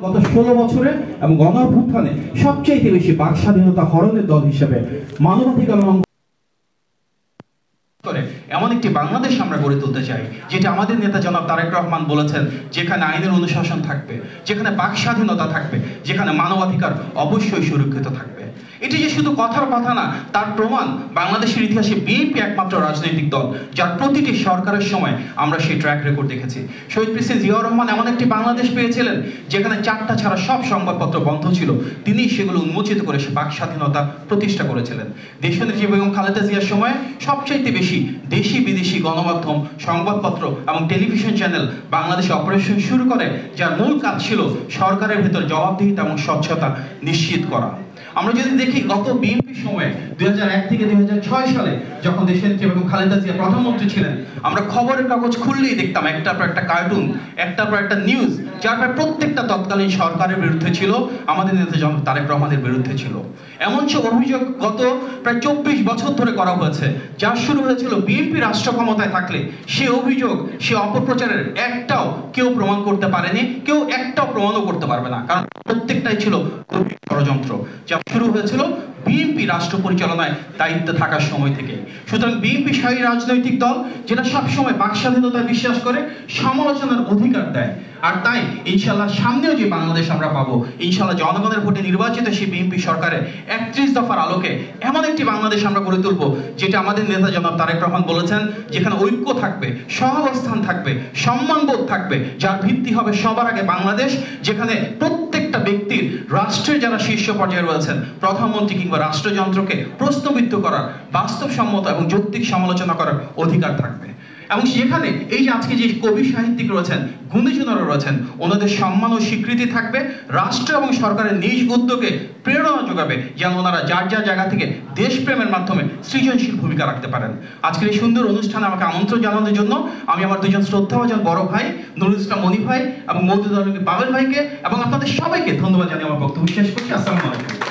গত 16 বছরে এবং গণঅভ্যুত্থানে সবচেয়ে বেশি বাক স্বাধীনতা হরণের দল হিসেবে মানবাধিকার করে এমন একটি বাংলাদেশ আমরা গড়ে তুলতে চাই, যেটা আমাদের নেতা জনাব তারেক রহমান বলেছেন, যেখানে আইনের অনুশাসন থাকবে, যেখানে বাক স্বাধীনতা থাকবে, যেখানে মানবাধিকার অবশ্যই সুরক্ষিত থাকবে। এটি যে শুধু কথার কথা না, তার প্রমাণ বাংলাদেশের ইতিহাসে বিএনপি একমাত্র রাজনৈতিক দল যার প্রতিটি সরকারের সময় আমরা সেই ট্র্যাক রেকর্ড দেখেছি। শহীদ প্রেসিডেন্ট জিয়াউর রহমান এমন একটি বাংলাদেশ পেয়েছিলেন যেখানে 4টা ছাড়া সব সংবাদপত্র বন্ধ ছিল, তিনি সেগুলো উন্মোচিত করে সে বাক স্বাধীনতা প্রতিষ্ঠা করেছিলেন। দেশনেত্রী বেগম খালেদা জিয়ার সময় সবচাইতে বেশি দেশি বিদেশি গণমাধ্যম, সংবাদপত্র এবং টেলিভিশন চ্যানেল বাংলাদেশে অপারেশন শুরু করে, যার মূল কাজ ছিল সরকারের ভেতর জবাবদিহিতা এবং স্বচ্ছতা নিশ্চিত করা। আমরা যদি দেখি গত বিএনপি সময়ে 2001 থেকে 2006 সালে যখন দেশনেত্রী বেগম খালেদা জিয়া প্রধানমন্ত্রী ছিলেন, আমরা খবরের কাগজ খুললেই দেখতাম একটার পর একটা কার্টুন, একটার পর একটা নিউজ, যার প্রায় প্রত্যেকটা তৎকালীন সরকারের বিরুদ্ধে ছিল, আমাদের নেতা জনাব তারেক রহমানের বিরুদ্ধে ছিল। এমন সব অভিযোগ গত প্রায় 24 বছর ধরে করা হয়েছে, যা শুরু হয়েছিল বিএনপি রাষ্ট্র ক্ষমতায় থাকলে। সে অভিযোগ, সে অপপ্রচারের একটাও কেউ প্রমাণ করতে পারেনি, কেউ একটাও প্রমাণও করতে পারবে না, কারণ প্রত্যেকটাই ছিল ষড়যন্ত্র, যা শুরু হয়েছিল বিএনপি রাষ্ট্র পরিচালনায় দায়িত্বে থাকার সময় থেকে। সুতরাং বিএনপি সেই রাজনৈতিক দল যেটা সবসময় বাক স্বাধীনতায় বিশ্বাস করে, সমালোচনার অধিকার দেয়। আর তাই ইনশাল্লাহ সামনেও যে বাংলাদেশ আমরা পাবো, ইনশাল্লাহ জনগণের ভোটে নির্বাচিত সেই বিএনপি সরকারের 31 দফার আলোকে এমন একটি বাংলাদেশ আমরা গড়ে তুলবো, যেটা আমাদের নেতা জনাব তারেক রহমান বলেছেন, যেখানে ঐক্য থাকবে, সহাবস্থান থাকবে, সম্মানবোধ থাকবে, যার ভিত্তি হবে সবার আগে বাংলাদেশ, যেখানে প্রত্যেকটা ব্যক্তির রাষ্ট্রের যারা শীর্ষ পর্যায়ে রয়েছেন, প্রধানমন্ত্রী কিংবা রাষ্ট্রযন্ত্রকে প্রশ্নবিদ্ধ করার, বাস্তবসম্মত এবং যৌক্তিক সমালোচনা করার অধিকার থাকবে। এবং সেখানে এই যে আজকে যে কবি সাহিত্যিক রয়েছেন, গুণীজনেরা রয়েছেন, ওনাদের সম্মান ও স্বীকৃতি থাকবে, রাষ্ট্র এবং সরকারের নিজ উদ্যোগে প্রেরণা যোগাবে, যেন ওনারা যার যার জায়গা থেকে দেশপ্রেমের মাধ্যমে সৃজনশীল ভূমিকা রাখতে পারেন। আজকের এই সুন্দর অনুষ্ঠানে আমাকে আমন্ত্রণ জানানোর জন্য আমি আমার দুজন শ্রদ্ধাভাজন বড় ভাই নুরুল ইসলাম মনি ভাই এবং মওদুদ আলম পাবেল ভাইকে এবং আপনাদের সবাইকে ধন্যবাদ জানিয়ে আমার বক্তব্য শেষ করছি। আসসালামু আলাইকুম।